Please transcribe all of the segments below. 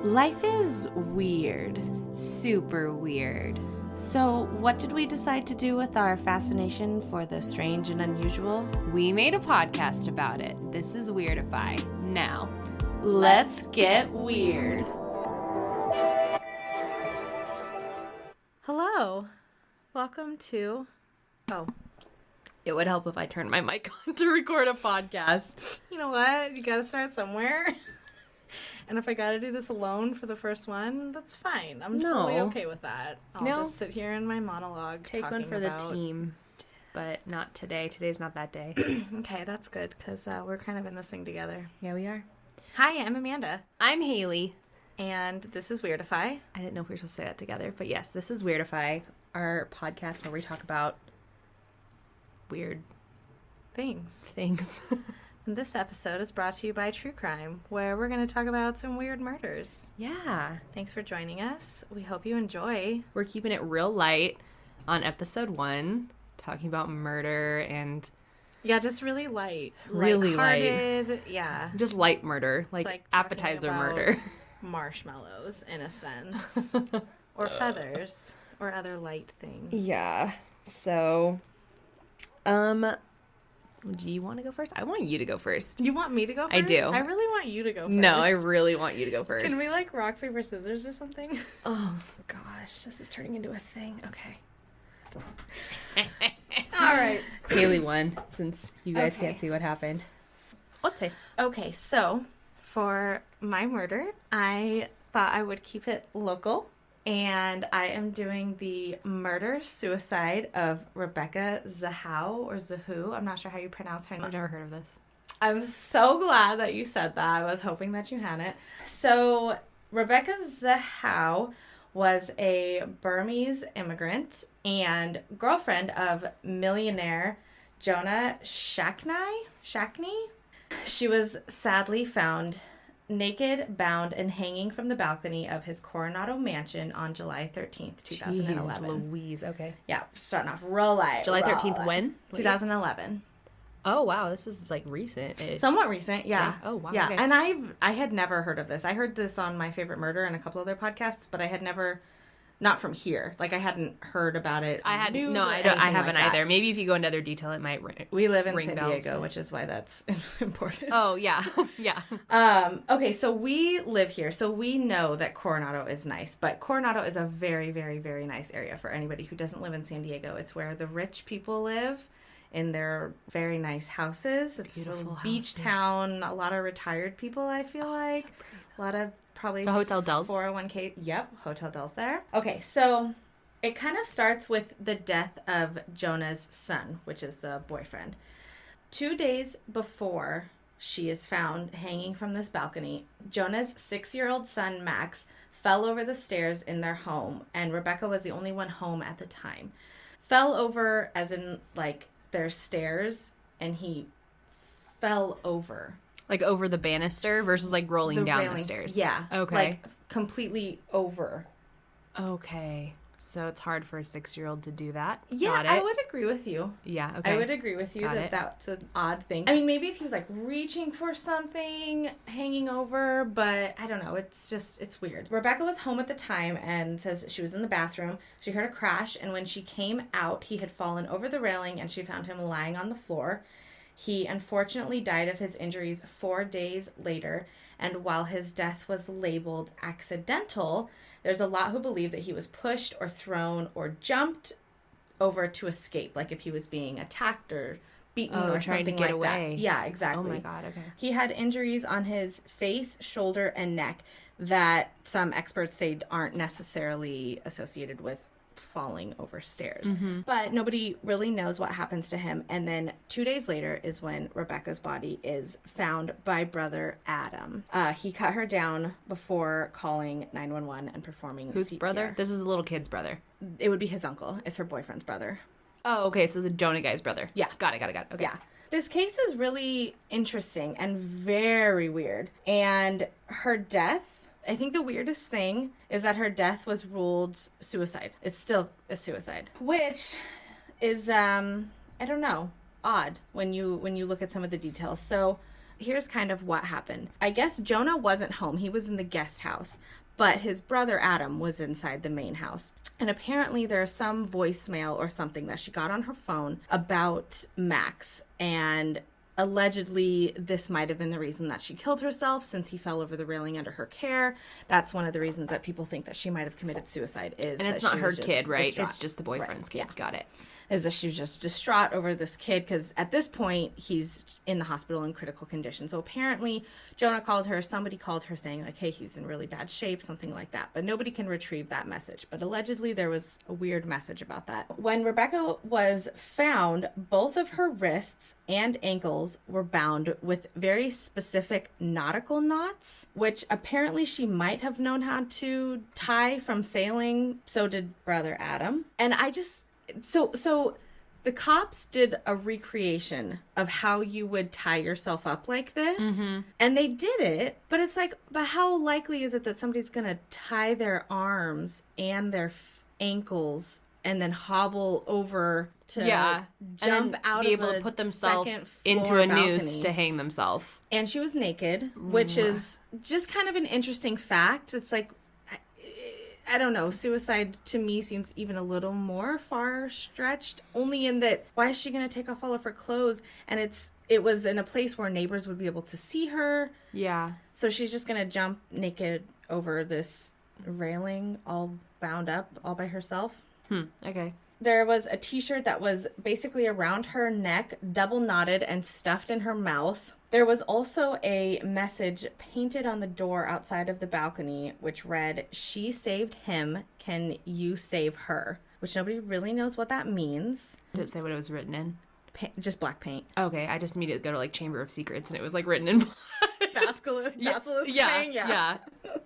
Life is weird. Super weird. So, what did we decide to do with our fascination for the strange and unusual? We made a podcast about it. This is Weirdify. Now, let's get weird. Hello. Welcome to... Oh. It would help if I turned my mic on to record a podcast. You know what? You gotta start somewhere. And if I gotta do this alone for the first one, that's fine. I'm totally okay with that. I'll just sit here in my monologue Take one for the team, but not today. Today's not that day. Okay, that's good, because we're kind of in this thing together. Yeah, we are. Hi, I'm Amanda. I'm Haley. And this is Weirdify. I didn't know if we were supposed to say that together, but yes, this is Weirdify, our podcast where we talk about weird things. And this episode is brought to you by True Crime, where we're going to talk about some weird murders. Yeah. Thanks for joining us. We hope you enjoy. We're keeping it real light on episode 1, talking about murder and... Yeah, just really light. Really light. Yeah. Just light murder, like appetizer murder. Marshmallows, in a sense. Or feathers, or other light things. Yeah. So, do you want to go first? I want you to go first. You want me to go first? I do. I really want you to go first. No, I really want you to go first. Can we, rock, paper, scissors or something? Oh, gosh. This is turning into a thing. Okay. All right. Haley won, since you guys can't see what happened. Let's say. Okay, so for my murder, I thought I would keep it local. And I am doing the murder-suicide of Rebecca Zahow, or Zahu. I'm not sure how you pronounce her name. I've never heard of this. I'm so glad that you said that. I was hoping that you hadn't. So, Rebecca Zahow was a Burmese immigrant and girlfriend of millionaire Jonah Shackney. She was sadly found naked, bound, and hanging from the balcony of his Coronado mansion on July 13th, 2011. Jeez Louise, okay. Yeah, starting off real light. July 13th when? 2011. Oh, wow, this is, recent. Somewhat recent, yeah. Oh, wow, yeah. Okay. And I had never heard of this. I heard this on My Favorite Murder and a couple other podcasts, but I had never... Not from here. I hadn't heard about it. I haven't either. Maybe if you go into other detail, it might ring. We live in San bells, Diego, which is why that's important. Oh, yeah. Yeah. Okay, so we live here, so we know that Coronado is nice, but Coronado is a very, very, very nice area for anybody who doesn't live in San Diego. It's where the rich people live in their very nice houses. It's beautiful a beach town, a lot of retired people, I feel like. So a lot of probably the Hotel Dells. 401k. Yep, Hotel Dells there. Okay, so it kind of starts with the death of Jonah's son, which is the boyfriend. 2 days before she is found hanging from this balcony, Jonah's 6-year-old son, Max, fell over the stairs in their home, and Rebecca was the only one home at the time. Fell over as in, there's stairs, and he fell over. Over the banister versus, rolling down the stairs? Yeah. Okay. Completely over. Okay. So it's hard for a 6-year-old to do that? Yeah, I would agree with you. Yeah, okay. I would agree with you that's an odd thing. I mean, maybe if he was, reaching for something, hanging over, but I don't know. It's weird. Rebecca was home at the time and says she was in the bathroom. She heard a crash, and when she came out, he had fallen over the railing, and she found him lying on the floor. He unfortunately died of his injuries 4 days later, and while his death was labeled accidental, there's a lot who believe that he was pushed or thrown or jumped over to escape, if he was being attacked or beaten or trying something to get like away. that. Yeah, exactly. Oh my God, okay. He had injuries on his face, shoulder, and neck that some experts say aren't necessarily associated with falling over stairs. Mm-hmm. But nobody really knows what happens to him. And then 2 days later is when Rebecca's body is found by brother Adam. He cut her down before calling 911 and performing Whose CPR. brother? This is the little kid's brother. It would be his uncle. It's her boyfriend's brother. Oh, okay. So the Jonah guy's brother. Yeah. Got it. Okay. Yeah. This case is really interesting and very weird. And her death, I think the weirdest thing is that her death was ruled suicide. It's still a suicide, which is, I don't know, odd when you look at some of the details. So here's kind of what happened. I guess Jonah wasn't home. He was in the guest house, but his brother Adam was inside the main house. And apparently there's some voicemail or something that she got on her phone about Max, and allegedly this might have been the reason that she killed herself, since he fell over the railing under her care. That's one of the reasons that people think that she might have committed suicide, is and it's that not her kid, right? distraught. It's just the boyfriend's kid. Yeah. Got it. Is that she was just distraught over this kid, because at this point he's in the hospital in critical condition. So apparently Jonah called her, somebody called her saying like, hey, he's in really bad shape, something like that, but nobody can retrieve that message. But allegedly there was a weird message about that. When Rebecca was found, both of her wrists and ankles were bound with very specific nautical knots, which apparently she might have known how to tie from sailing. So did brother Adam. And I just, so the cops did a recreation of how you would tie yourself up like this, and they did it, but it's like, but how likely is it that somebody's gonna tie their arms and their ankles and then hobble over to jump out, be able to put themselves into a noose to hang themselves? And she was naked, which is just kind of an interesting fact. It's like, I don't know, suicide to me seems even a little more far-stretched, only in that, why is she going to take off all of her clothes? And it was in a place where neighbors would be able to see her. Yeah. So she's just going to jump naked over this railing, all bound up, all by herself. Okay. There was a t-shirt that was basically around her neck, double knotted and stuffed in her mouth. There was also a message painted on the door outside of the balcony, which read, "She saved him. Can you save her?" Which nobody really knows what that means. Did it say what it was written in? Just black paint. Okay, I just immediately go to like Chamber of Secrets and it was like written in black. Basilisk paint, yeah.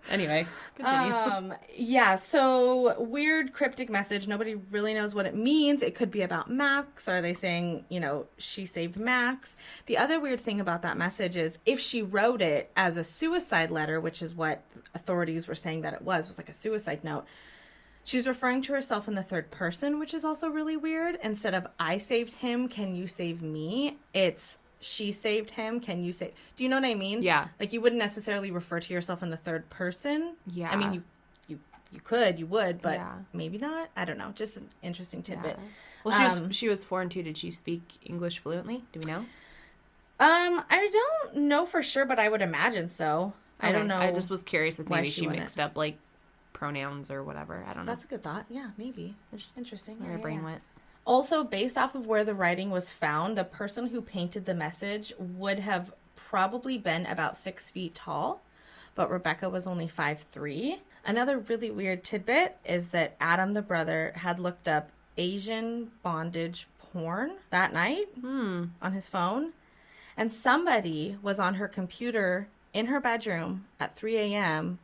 Anyway, continue. Yeah, so weird cryptic message. Nobody really knows what it means. It could be about Max. Are they saying, she saved Max? The other weird thing about that message is if she wrote it as a suicide letter, which is what authorities were saying that it was like a suicide note, she's referring to herself in the third person, which is also really weird. Instead of I saved him, can you save me? It's she saved him, can you save... Do you know what I mean? Yeah. Like, you wouldn't necessarily refer to yourself in the third person. Yeah. I mean, you would, but maybe not. I don't know. Just an interesting tidbit. Yeah. Well, she was foreign too. Did she speak English fluently? Do we know? I don't know for sure, but I would imagine so. Okay. I don't know. I just was curious if maybe she mixed up like pronouns or whatever. I don't know. That's a good thought. Yeah, maybe. It's just interesting. Where my brain went. Also, based off of where the writing was found, the person who painted the message would have probably been about 6 feet tall, but Rebecca was only 5'3". Another really weird tidbit is that Adam, the brother, had looked up Asian bondage porn that night on his phone, and somebody was on her computer in her bedroom at 3 a.m.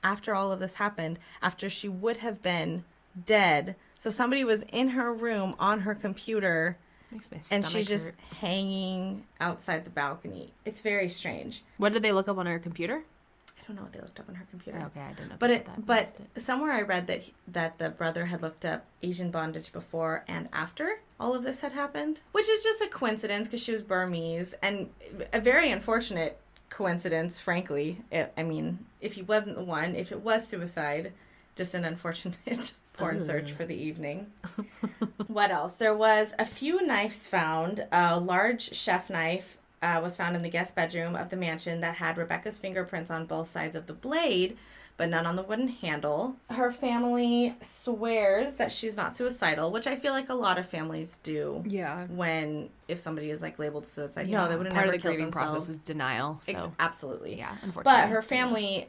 after all of this happened, after she would have been dead. So somebody was in her room on her computer, and she's just hanging outside the balcony. It's very strange. What did they look up on her computer? I don't know what they looked up on her computer. Okay, I didn't know. But somewhere I read that the brother had looked up Asian bondage before and after all of this had happened, which is just a coincidence because she was Burmese, and a very unfortunate coincidence, frankly. I mean, if he wasn't the one, if it was suicide, just an unfortunate porn search for the evening. What else? There was a few knives found. A large chef knife was found in the guest bedroom of the mansion that had Rebecca's fingerprints on both sides of the blade, but none on the wooden handle. Her family swears that she's not suicidal, which I feel like a lot of families do. Yeah. If somebody is like labeled suicide. Yeah. No, they would have never killed grieving themselves. Process is denial. So. Absolutely. Yeah, unfortunately. But her family,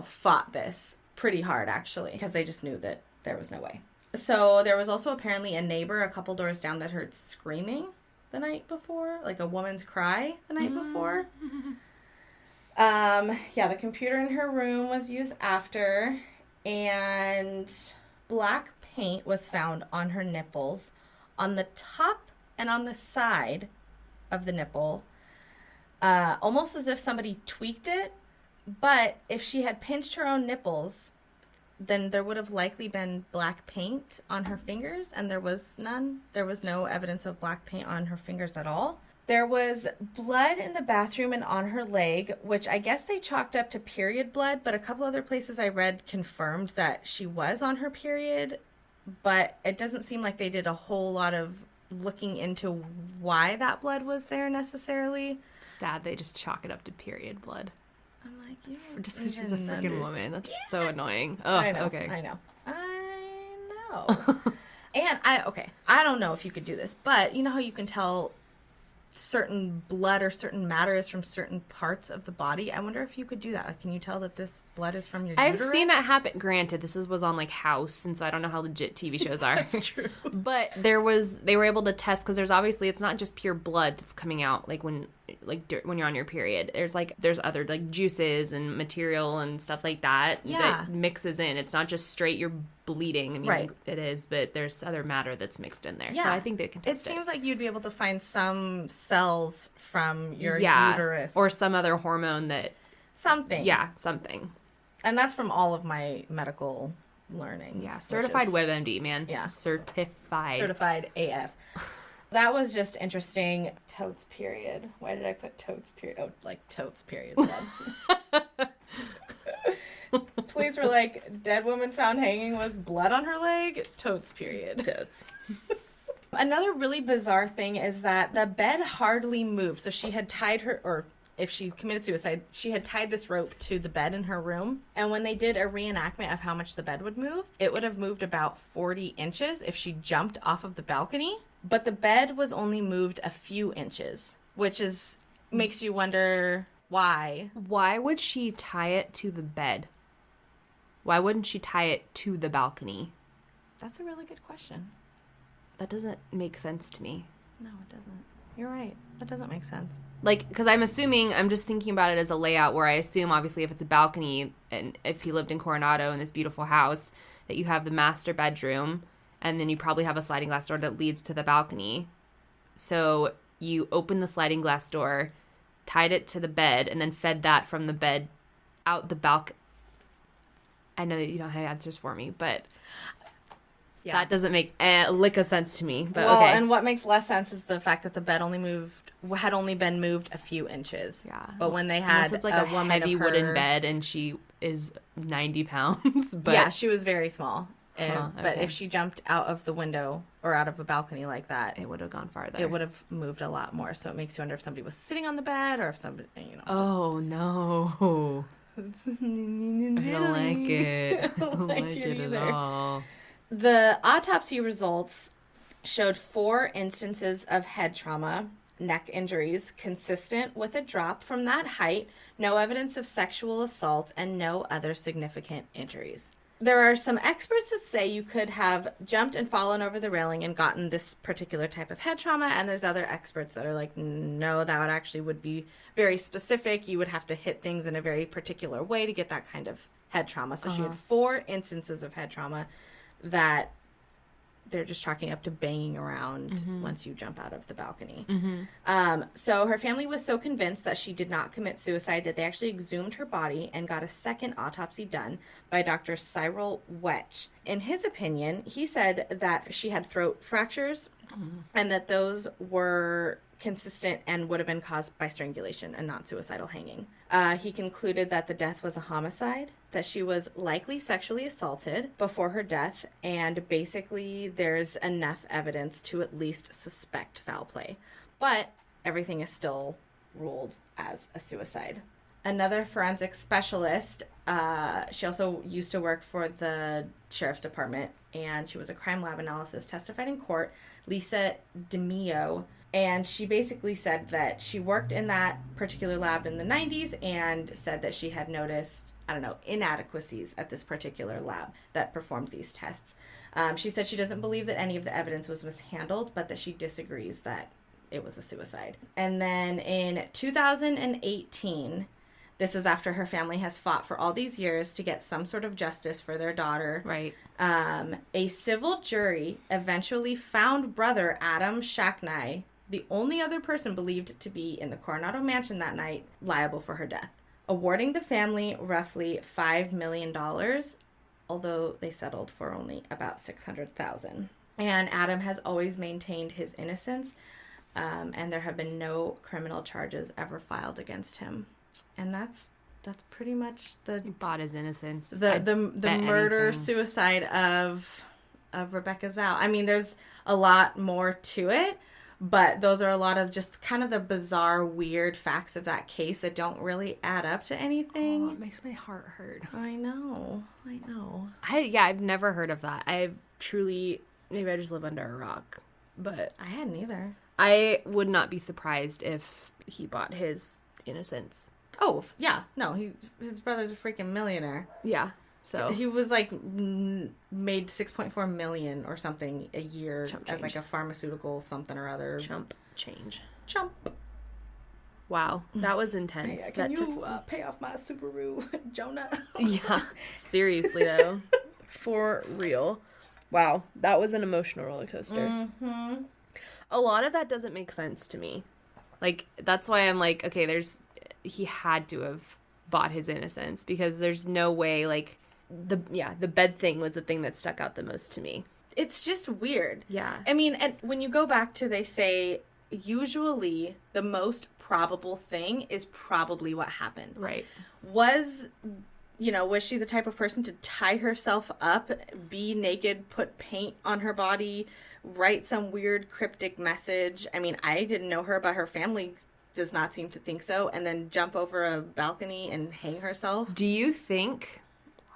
fought this pretty hard, actually, because they just knew that there was no way. So there was also apparently a neighbor a couple doors down that heard screaming the night before, like a woman's cry the night before. The computer in her room was used after, and black paint was found on her nipples, on the top and on the side of the nipple, almost as if somebody tweaked it. But if she had pinched her own nipples, then there would have likely been black paint on her fingers, and there was none. There was no evidence of black paint on her fingers at all. There was blood in the bathroom and on her leg, which I guess they chalked up to period blood, but a couple other places I read confirmed that she was on her period, but it doesn't seem like they did a whole lot of looking into why that blood was there necessarily. Sad they just chalk it up to period blood. I'm like, you just because she's a freaking woman. That's Yeah. so annoying. Oh, I know, okay. I know. And I don't know if you could do this, but you know how you can tell certain blood or certain matter is from certain parts of the body? I wonder if you could do that. Like, can you tell that this blood is from your I've uterus? seen that happen. Granted, was on like House, and so I don't know how legit TV shows are. That's true. But they were able to test, because there's obviously, it's not just pure blood that's coming out like when you're on your period. There's other like juices and material and stuff like that that mixes in. It's not just straight you're bleeding. I mean, right. It is, but there's other matter that's mixed in there. Yeah. So I think they can test it. It seems like you'd be able to find some cells from your uterus. Or some other hormone that... Something. Yeah, something. And that's from all of my medical learning. Yeah, certified WebMD, man. Yeah. Certified AF. That was just interesting. Totes period. Why did I put totes period? Oh, like totes period blood. Police were like, dead woman found hanging with blood on her leg. Totes period. Totes. Another really bizarre thing is that the bed hardly moved. So she had tied her, or if she committed suicide, she had tied this rope to the bed in her room. And when they did a reenactment of how much the bed would move, it would have moved about 40 inches if she jumped off of the balcony. But the bed was only moved a few inches, which makes you wonder why. Why would she tie it to the bed? Why wouldn't she tie it to the balcony? That's a really good question. That doesn't make sense to me. No, it doesn't. You're right. That doesn't make sense. Like, because I'm just thinking about it as a layout where I assume, obviously, if it's a balcony, and if you lived in Coronado in this beautiful house, that you have the master bedroom, and then you probably have a sliding glass door that leads to the balcony. So you open the sliding glass door, tied it to the bed, and then fed that from the bed out the balcony. I know that you don't have answers for me, but... Yeah. That doesn't make a lick of sense to me. But okay. And what makes less sense is the fact that the bed had only been moved a few inches. Yeah. But when they had it's like a heavy wooden bed and she is 90 pounds. But yeah, she was very small. Okay. But if she jumped out of the window or out of a balcony like that, it would have gone farther. It would have moved a lot more. So it makes you wonder if somebody was sitting on the bed or if somebody, Oh, no. I don't like it. I don't like it at all. The autopsy results showed 4 instances of head trauma, neck injuries consistent with a drop from that height, no evidence of sexual assault, and no other significant injuries. There are some experts that say you could have jumped and fallen over the railing and gotten this particular type of head trauma, and there's other experts that are like, no, that actually would be very specific. You would have to hit things in a very particular way to get that kind of head trauma. So she had 4 instances of head trauma that they're just chalking up to banging around once you jump out of the balcony. So her family was so convinced that she did not commit suicide that they actually exhumed her body and got a second autopsy done by Dr. Cyril Wetch. In his opinion, he said that she had throat fractures and that those were consistent and would have been caused by strangulation and not suicidal hanging. He concluded that the death was a homicide, that she was likely sexually assaulted before her death, and basically there's enough evidence to at least suspect foul play. But everything is still ruled as a suicide. Another forensic specialist, she also used to work for the sheriff's department, and she was a crime lab analyst, testified in court, Lisa DeMio. And she basically said that she worked in that particular lab in the 90s and said that she had noticed, inadequacies at this particular lab that performed these tests. She said she doesn't believe that any of the evidence was mishandled, but that she disagrees that it was a suicide. And then in 2018, this is after her family has fought for all these years to get some sort of justice for their daughter. Right. A civil jury eventually found brother Adam Shacknai, the only other person believed to be in the Coronado mansion that night, liable for her death, awarding the family roughly $5 million, although they settled for only about $600,000. And Adam has always maintained his innocence, and there have been no criminal charges ever filed against him. And that's pretty much He bought his innocence. the murder suicide of Rebecca Zhao. I mean, there's a lot more to it, but those are a lot of just kind of the bizarre, weird facts of that case that don't really add up to anything. Oh, it makes my heart hurt. I know. I've never heard of that. I've truly, maybe I just live under a rock, but I hadn't either. I would not be surprised if he bought his innocence. Oh, yeah. No, his brother's a freaking millionaire. Yeah. So he was like made $6.4 million or something a year as like a pharmaceutical something or other. Chump change. Chump. Wow, that was intense. Can you pay off my Subaru, Jonah? Yeah, seriously though, for real. Wow, that was an emotional roller coaster. Mm-hmm. A lot of that doesn't make sense to me. Like, that's why I'm like, okay, he had to have bought his innocence, because there's no way, like, the bed thing was the thing that stuck out the most to me. It's just weird. Yeah. I mean, and when you go back to, they say, usually the most probable thing is probably what happened. Right. Was she the type of person to tie herself up, be naked, put paint on her body, write some weird cryptic message? I mean, I didn't know her, but her family does not seem to think so, and then jump over a balcony and hang herself. Do you think,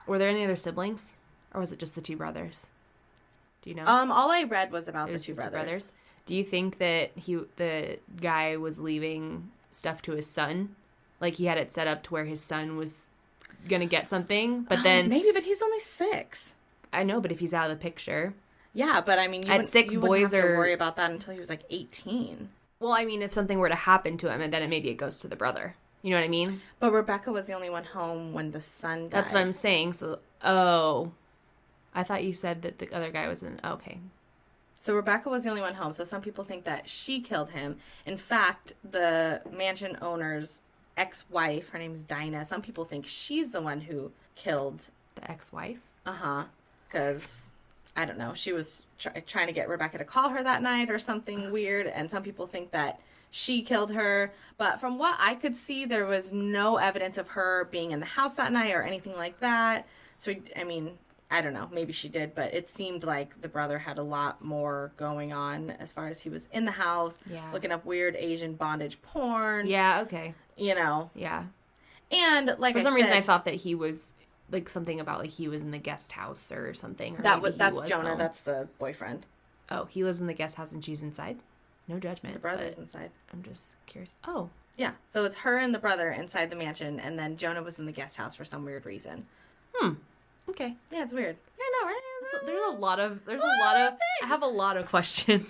were there any other siblings, or was it just the two brothers? Do you know? All I read was about the two brothers. Do you think that the guy was leaving stuff to his son? Like, he had it set up to where his son was gonna get something, but then maybe, but he's only 6. I know, but if he's out of the picture, yeah. But I mean, you at 6, you boys wouldn't have to are worry about that until he was like 18. Well, I mean, if something were to happen to him, and then maybe it goes to the brother. You know what I mean? But Rebecca was the only one home when the son died. That's what I'm saying. So, I thought you said that the other guy was in. Okay. So Rebecca was the only one home. So some people think that she killed him. In fact, the mansion owner's ex-wife, her name's Dinah, some people think she's the one who killed The ex-wife? Uh-huh. Because, I don't know, she was trying to get Rebecca to call her that night or something weird, and some people think that she killed her. But from what I could see, there was no evidence of her being in the house that night or anything like that. So, I mean, I don't know, maybe she did, but it seemed like the brother had a lot more going on as far as he was in the house, looking up weird Asian bondage porn. Yeah, okay. You know. Yeah. And, like for some reason, I thought that he was, like, something about, like, he was in the guest house or something. Or that's Jonah. Home. That's the boyfriend. Oh, he lives in the guest house and she's inside? No judgment. The brother's inside. I'm just curious. Oh. Yeah. So it's her and the brother inside the mansion, and then Jonah was in the guest house for some weird reason. Okay. Yeah, it's weird. I know, right? There's a lot of I have a lot of questions.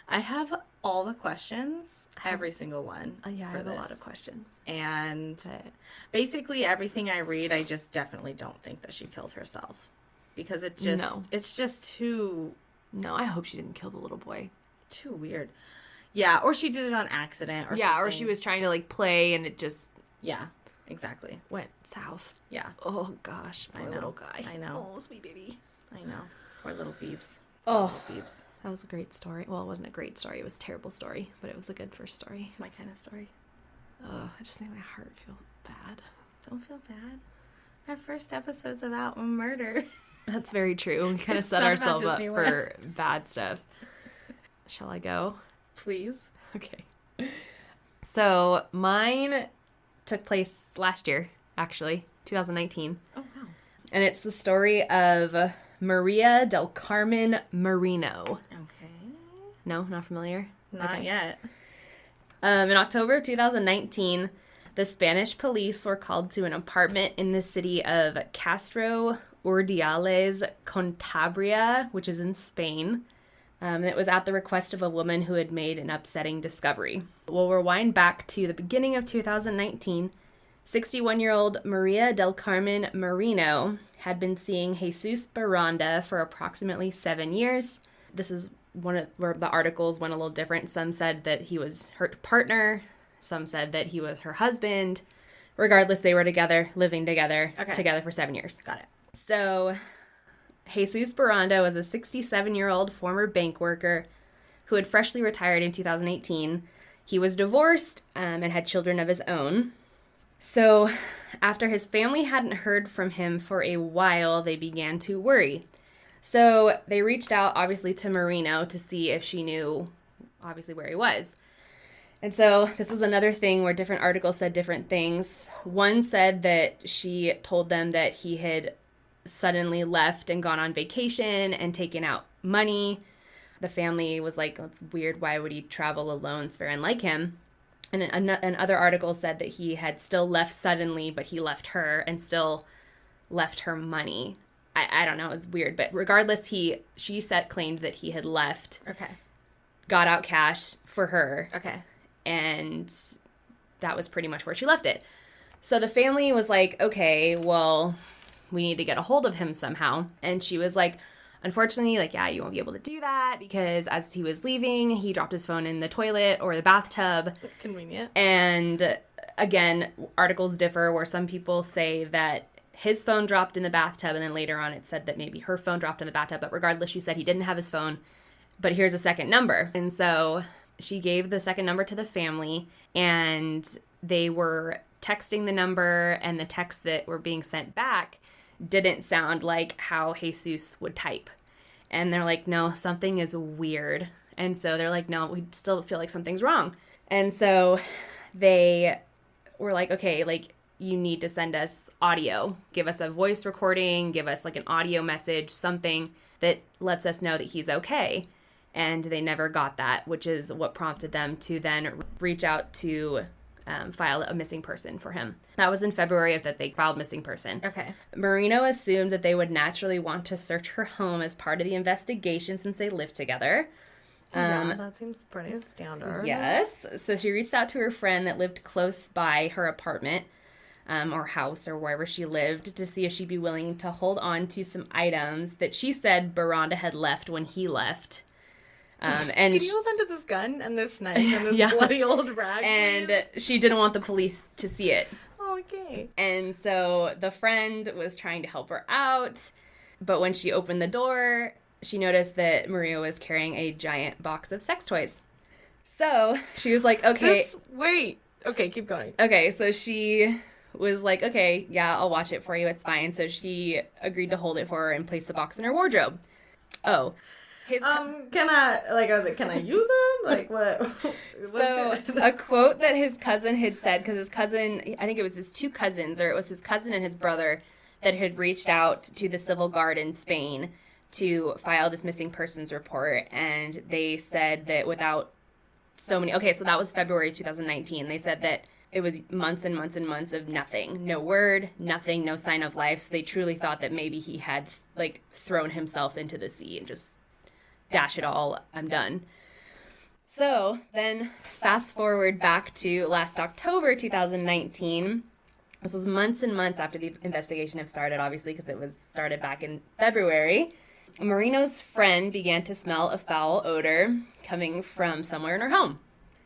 I have all the questions, every single one. Yeah, I have a lot of questions. And basically everything I read, I just definitely don't think that she killed herself. Because it's just too... No, I hope she didn't kill the little boy. Too weird. Yeah, or she did it on accident or something. Or she was trying to, like, play and it just... Yeah, exactly. Went south. Yeah. Oh, gosh. Poor little guy. I know. Oh, sweet baby. I know. Poor little Beebs. Oh, Beebs. That was a great story. Well, it wasn't a great story. It was a terrible story, but it was a good first story. It's my kind of story. Oh, I just make my heart feel bad. Don't feel bad. Our first episode's about murder. That's very true. We kind of set ourselves up for bad stuff. Shall I go? Please. Okay. So mine took place last year, actually, 2019. Oh, wow. And it's the story of Maria del Carmen Marino. Okay. No, not familiar? Not yet. In October of 2019, the Spanish police were called to an apartment in the city of Castro Urdiales, Cantabria, which is in Spain. It was at the request of a woman who had made an upsetting discovery. We'll rewind back to the beginning of 2019. 61-year-old Maria del Carmen Marino had been seeing Jesus Baranda for approximately 7 years. This is one of where the articles went a little different. Some said that he was her partner. Some said that he was her husband. Regardless, they were together, living together, together for 7 years. Got it. So Jesus Baranda was a 67-year-old former bank worker who had freshly retired in 2018. He was divorced and had children of his own. So after his family hadn't heard from him for a while, they began to worry. So they reached out, obviously, to Marino to see if she knew, obviously, where he was. And so this was another thing where different articles said different things. One said that she told them that he had suddenly left and gone on vacation and taken out money. The family was like, that's weird. Why would he travel alone? It's very unlike him. And other articles said that he had still left suddenly, but he left her and still left her money. I don't know. It was weird. But regardless, she claimed that he had left. Okay. Got out cash for her. Okay. And that was pretty much where she left it. So the family was like, okay, well, we need to get a hold of him somehow. And she was like, unfortunately, like, yeah, you won't be able to do that because as he was leaving, he dropped his phone in the toilet or the bathtub. Convenient. And again, articles differ where some people say that his phone dropped in the bathtub and then later on it said that maybe her phone dropped in the bathtub. But regardless, she said he didn't have his phone, but here's a second number. And so she gave the second number to the family and they were texting the number, and the texts that were being sent back didn't sound like how Jesus would type. And they're like, no, something is weird. And so they're like, no, we still feel like something's wrong. And so they were like, okay, like, you need to send us audio. Give us a voice recording, give us like an audio message, something that lets us know that he's okay. And they never got that, which is what prompted them to then reach out to file a missing person for him. That was in February that they filed missing person. Okay. Marino assumed that they would naturally want to search her home as part of the investigation since they lived together. Yeah, that seems pretty standard. Yes. So she reached out to her friend that lived close by her apartment or house or wherever she lived to see if she'd be willing to hold on to some items that she said Baranda had left when he left. And can you hold onto this gun and this knife and this bloody old rag? And she didn't want the police to see it. Okay. And so the friend was trying to help her out, but when she opened the door, she noticed that Maria was carrying a giant box of sex toys. So she was like, okay. Wait. Okay, keep going. Okay, so she was like, okay, yeah, I'll watch it for you. It's fine. So she agreed to hold it for her and place the box in her wardrobe. Oh. Can I use them? Like, what? So, a quote that his cousin had said, because his cousin, I think it was his two cousins, or it was his cousin and his brother, that had reached out to the Civil Guard in Spain to file this missing persons report, and they said that without so many, okay, so that was February 2019, they said that it was months and months and months of nothing. No word, nothing, no sign of life, so they truly thought that maybe he had, like, thrown himself into the sea and just dash it all, I'm done. So then fast forward back to last October 2019. This was months and months after the investigation had started, obviously, because it was started back in February. Marino's friend began to smell a foul odor coming from somewhere in her home.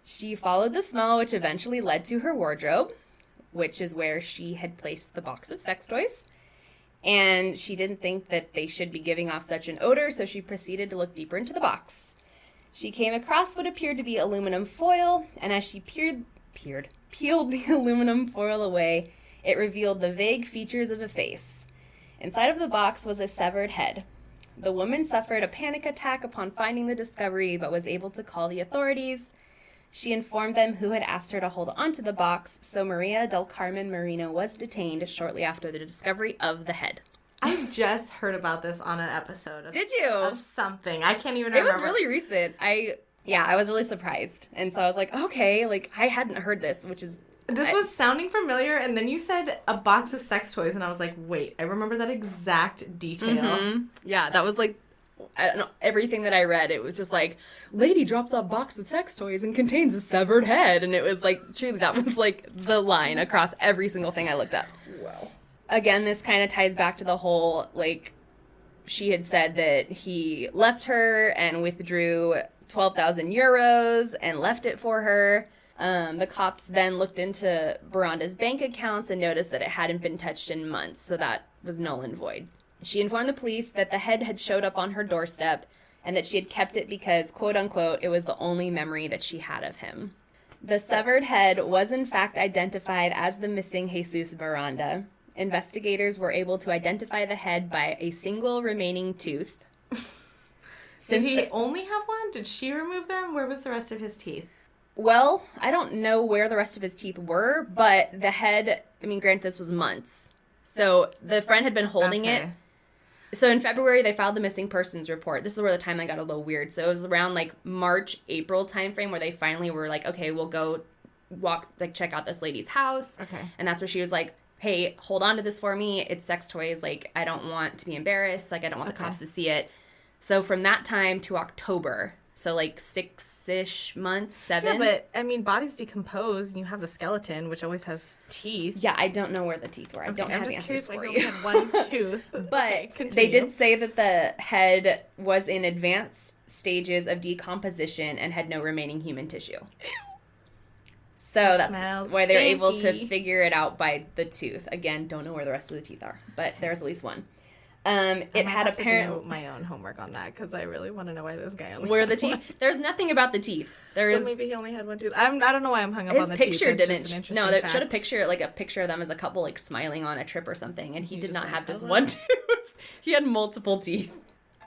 She followed the smell, which eventually led to her wardrobe, which is where she had placed the box of sex toys. And she didn't think that they should be giving off such an odor, so she proceeded to look deeper into the box. She came across what appeared to be aluminum foil, and as she peeled the aluminum foil away, it revealed the vague features of a face. Inside of the box was a severed head. The woman suffered a panic attack upon finding the discovery, but was able to call the authorities. She informed them who had asked her to hold onto the box, so Maria del Carmen Marino was detained shortly after the discovery of the head. I just heard about this on an episode. Did you? Of something. I can't even remember. It was really recent. I was really surprised. And so I was like, okay, like, I hadn't heard this, which is... This was sounding familiar, and then you said a box of sex toys, and I was like, wait, I remember that exact detail. Mm-hmm. Yeah, that was like... I don't know, everything that I read, it was just like, lady drops off box of sex toys and contains a severed head. And it was like, truly, that was like the line across every single thing I looked up. Wow. Again, this kind of ties back to the whole, like, she had said that he left her and withdrew 12,000 euros and left it for her. The cops then looked into Baranda's bank accounts and noticed that it hadn't been touched in months, so that was null and void. She informed the police that the head had showed up on her doorstep and that she had kept it because, quote unquote, it was the only memory that she had of him. The severed head was in fact identified as the missing Jesus Miranda. Investigators were able to identify the head by a single remaining tooth. Did he only have one? Did she remove them? Where was the rest of his teeth? Well, I don't know where the rest of his teeth were, but the head, I mean, granted, this was months. So the friend had been holding it. So in February, they filed the missing persons report. This is where the timeline got a little weird. So it was around like March, April timeframe where they finally were like, okay, we'll go check out this lady's house. Okay. And that's where she was like, hey, hold on to this for me. It's sex toys. Like, I don't want to be embarrassed. Like, I don't want the cops to see it. So from that time to October, so like 6-ish months, 7. Yeah, but I mean, bodies decompose, and you have the skeleton, which always has teeth. Yeah, I don't know where the teeth were. I don't have the answers for you. Had one tooth. But they did say that the head was in advanced stages of decomposition and had no remaining human tissue. So that's why they're able to figure it out by the tooth. Again, don't know where the rest of the teeth are, but there's at least one. It had apparently my own homework on that because I really want to know why this guy only where the teeth. There's nothing about the teeth. So maybe he only had one tooth. I don't know why I'm hung up on the teeth. His picture didn't. No, they showed a picture of them as a couple like smiling on a trip or something, and he did not have just one tooth. He had multiple teeth.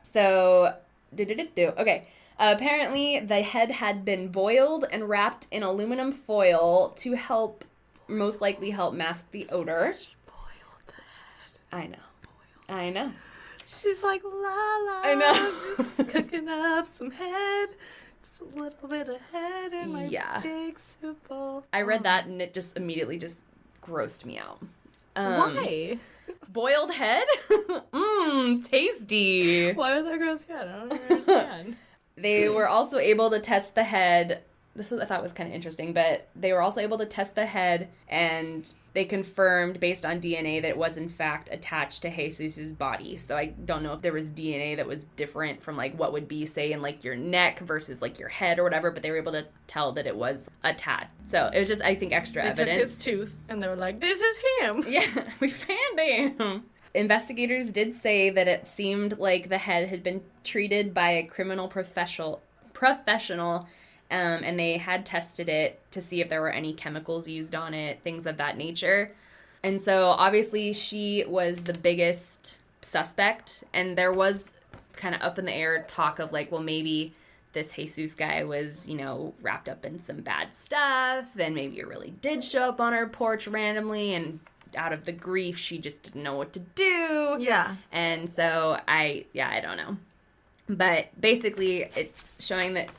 So, okay. Apparently, the head had been boiled and wrapped in aluminum foil to most likely help mask the odor. She boiled the head. I know. She's like, la la. I know. Just cooking up some head. Just a little bit of head in my big soup bowl. I read that and it just immediately just grossed me out. Why? Boiled head? Tasty. Why would that gross you out? I don't understand. They were also able to test the head. I thought was kind of interesting, but they were also able to test the head, and they confirmed based on DNA that it was in fact attached to Jesus's body. So I don't know if there was DNA that was different from like what would be, say, in like your neck versus like your head or whatever, but they were able to tell that it was attached. So it was just, I think, extra evidence. They took his tooth, and they were like, this is him. Yeah, we found him. Investigators did say that it seemed like the head had been treated by a criminal professional, and they had tested it to see if there were any chemicals used on it, things of that nature. And so, obviously, she was the biggest suspect, and there was kind of up in the air talk of, like, well, maybe this Jesus guy was, wrapped up in some bad stuff, and maybe it really did show up on her porch randomly, and out of the grief, she just didn't know what to do. Yeah. And so, I don't know. But basically, it's showing that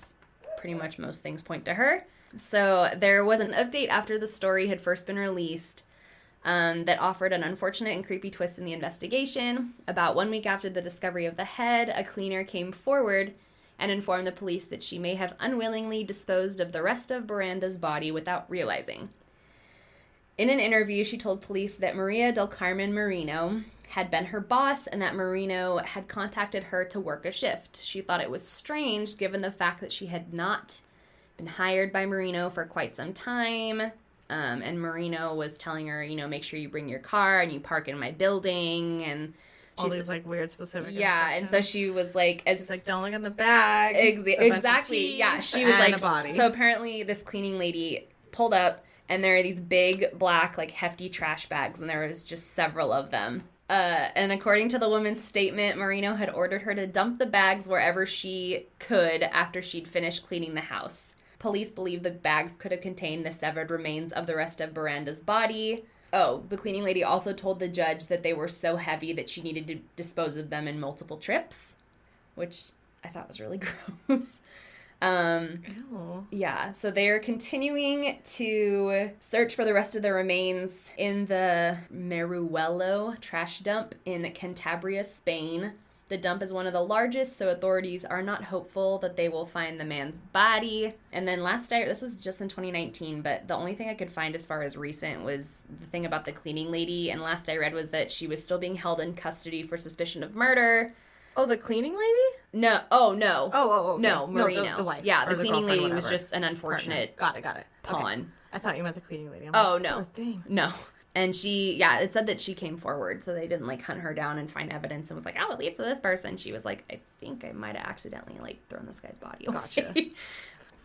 pretty much most things point to her. So there was an update after the story had first been released that offered an unfortunate and creepy twist in the investigation. About 1 week after the discovery of the head, a cleaner came forward and informed the police that she may have unwillingly disposed of the rest of Miranda's body without realizing. In an interview, she told police that Maria del Carmen Marino had been her boss and that Marino had contacted her to work a shift. She thought it was strange given the fact that she had not been hired by Marino for quite some time. And Marino was telling her, make sure you bring your car and you park in my building. And all these like weird specific and so she was like, she's like, don't look in the bag. Exactly. Yeah, she was like, a body. So apparently this cleaning lady pulled up and there are these big black like hefty trash bags and there was just several of them. And according to the woman's statement, Marino had ordered her to dump the bags wherever she could after she'd finished cleaning the house. Police believe the bags could have contained the severed remains of the rest of Miranda's body. Oh, the cleaning lady also told the judge that they were so heavy that she needed to dispose of them in multiple trips, which I thought was really gross. Yeah, so they are continuing to search for the rest of the remains in the Meruelo trash dump in Cantabria, Spain. The dump is one of the largest, so authorities are not hopeful that they will find the man's body. And then this was just in 2019, but the only thing I could find as far as recent was the thing about the cleaning lady, and last I read was that she was still being held in custody for suspicion of murder. Oh, the cleaning lady? No. Oh, no. Oh, okay. No, Marino. No, the wife. Yeah, the cleaning lady whatever. was just an unfortunate Got it. pawn. Okay. I thought you meant the cleaning lady. No. Poor thing. No. And it said that she came forward, so they didn't, like, hunt her down and find evidence and was like, oh, it leads to this person. She was like, I think I might have accidentally, like, thrown this guy's body away. Gotcha.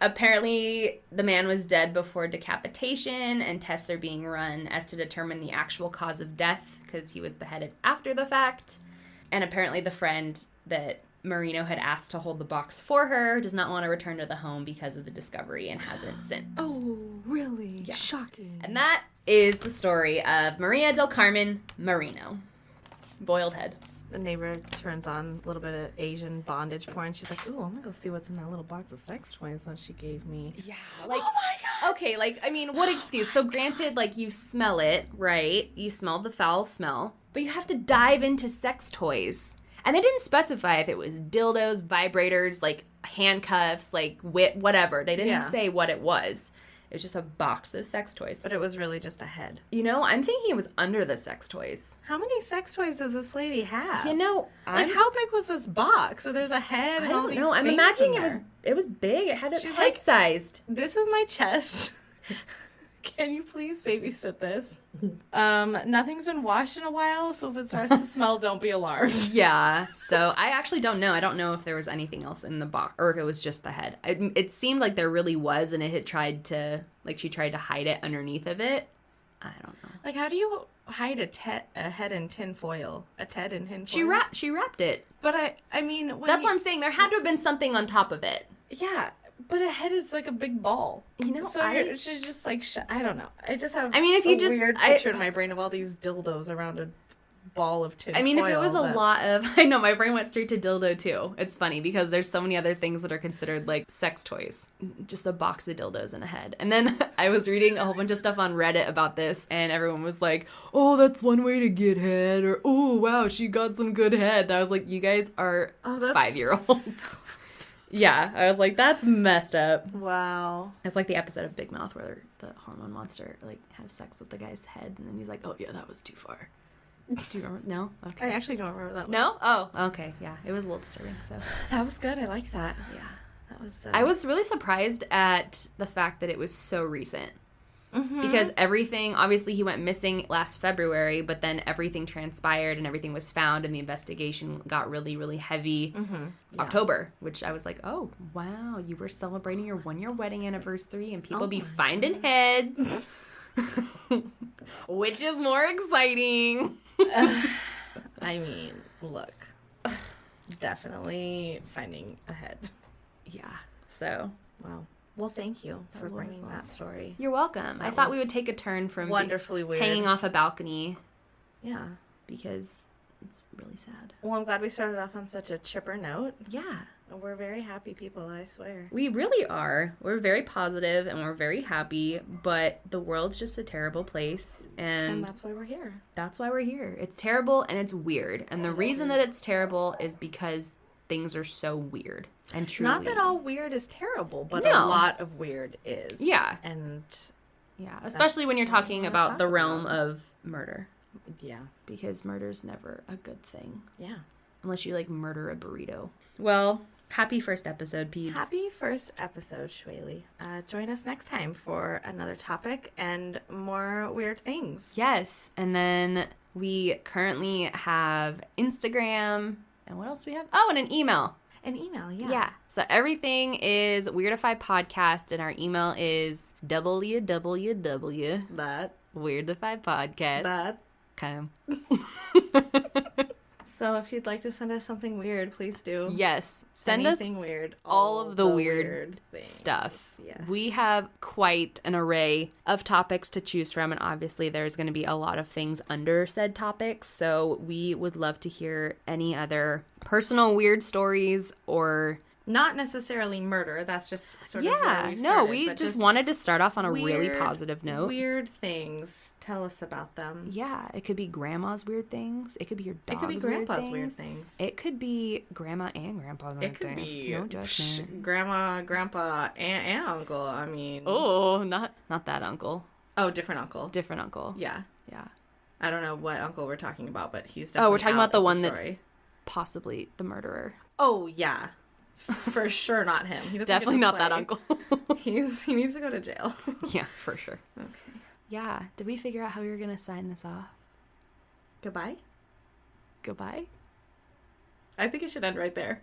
Apparently, the man was dead before decapitation, and tests are being run as to determine the actual cause of death, because he was beheaded after the fact. And apparently the friend that Marino had asked to hold the box for her does not want to return to the home because of the discovery and hasn't since. Oh, really? Yeah. Shocking. And that is the story of Maria del Carmen Marino. Boiled head. The neighbor turns on a little bit of Asian bondage porn. She's like, ooh, I'm gonna go see what's in that little box of sex toys that she gave me. Yeah. Like, oh my God! Okay, like, I mean, what excuse? So granted, like, you smell it, right? You smell the foul smell. But you have to dive into sex toys. And they didn't specify if it was dildos, vibrators, like, handcuffs, like, whip, whatever. They didn't say what it was. It was just a box of sex toys. But it was really just a head. You know, I'm thinking it was under the sex toys. How many sex toys does this lady have? You know, like, how big was this box? So there's a head and all these things. I'm imagining it was big. It had it head-sized. This is my chest. Can you please babysit this? Nothing's been washed in a while, so if it starts to smell, don't be alarmed. Yeah, so I actually don't know. I don't know if there was anything else in the box, or if it was just the head. It seemed like there really was, and it had tried to, like, she tried to hide it underneath of it. I don't know. Like, how do you hide a head in tin foil? A Ted in tin foil? She wrapped it. But I mean... That's what I'm saying. There had to have been something on top of it. Yeah, but a head is like a big ball. You know, so it should just like I don't know. I just have weird picture in my brain of all these dildos around a ball of tin foil. I mean, if it was a lot of... I know, my brain went straight to dildo, too. It's funny, because there's so many other things that are considered, like, sex toys. Just a box of dildos and a head. And then I was reading a whole bunch of stuff on Reddit about this, and everyone was like, oh, that's one way to get head, or, oh, wow, she got some good head. And I was like, you guys are 5-year-olds. Yeah, I was like, that's messed up. Wow. It's like the episode of Big Mouth where the hormone monster, like, has sex with the guy's head, and then he's like, oh, yeah, that was too far. Do you remember? No? Okay. I actually don't remember that one. No? Oh, okay. Yeah, it was a little disturbing, so. That was good. I like that. Yeah. That was... I was really surprised at the fact that it was so recent. Mm-hmm. Because everything, obviously he went missing last February, but then everything transpired and everything was found and the investigation got really, really heavy October, which I was like, oh, wow, you were celebrating your 1-year wedding anniversary and people be finding heads. Which is more exciting. I mean, look, definitely finding a head. Yeah, so. Wow. Well, thank you for bringing that story. You're welcome. I thought we would take a turn from wonderfully weird hanging off a balcony. Yeah. Because it's really sad. Well, I'm glad we started off on such a chipper note. Yeah. We're very happy people, I swear. We really are. We're very positive and we're very happy, but the world's just a terrible place. And that's why we're here. That's why we're here. It's terrible and it's weird. And the reason that it's terrible is because things are so weird. And truly. Not that all weird is terrible, but a lot of weird is. Yeah. And yeah, especially when you're talking about the realm of murder. Yeah. Because murder's never a good thing. Yeah. Unless you, like, murder a burrito. Well, happy first episode, Peebs. Happy first episode, Shwaylee. Join us next time for another topic and more weird things. Yes. And then we currently have Instagram. And what else do we have? Oh, and an email. An email, yeah. Yeah. So everything is Weirdify Podcast, and our email is www.weirdifypodcast.com. So if you'd like to send us something weird, please do. Yes. Send anything us weird. all of the weird stuff. Yes. We have quite an array of topics to choose from, and obviously there's going to be a lot of things under said topics, so we would love to hear any other personal weird stories or... Not necessarily murder. That's just sort of where we started. No, we just wanted to start off on a really positive note. Weird things. Tell us about them. Yeah, it could be grandma's weird things. It could be your dog's weird things. It could be grandpa's weird things. It could be grandma and grandpa's weird things. It could be no judgment. Grandma, grandpa, and uncle. I mean... Oh, not that uncle. Oh, different uncle. Different uncle. Yeah. Yeah. I don't know what uncle we're talking about, but he's definitely we're talking about the one that's possibly the murderer. Oh, yeah. For sure not him. He doesn't definitely not that uncle. He needs to go to jail. Yeah, for sure. Okay. yeah. Did we figure out how we were going to sign this off? Goodbye? Goodbye? I think it should end right there.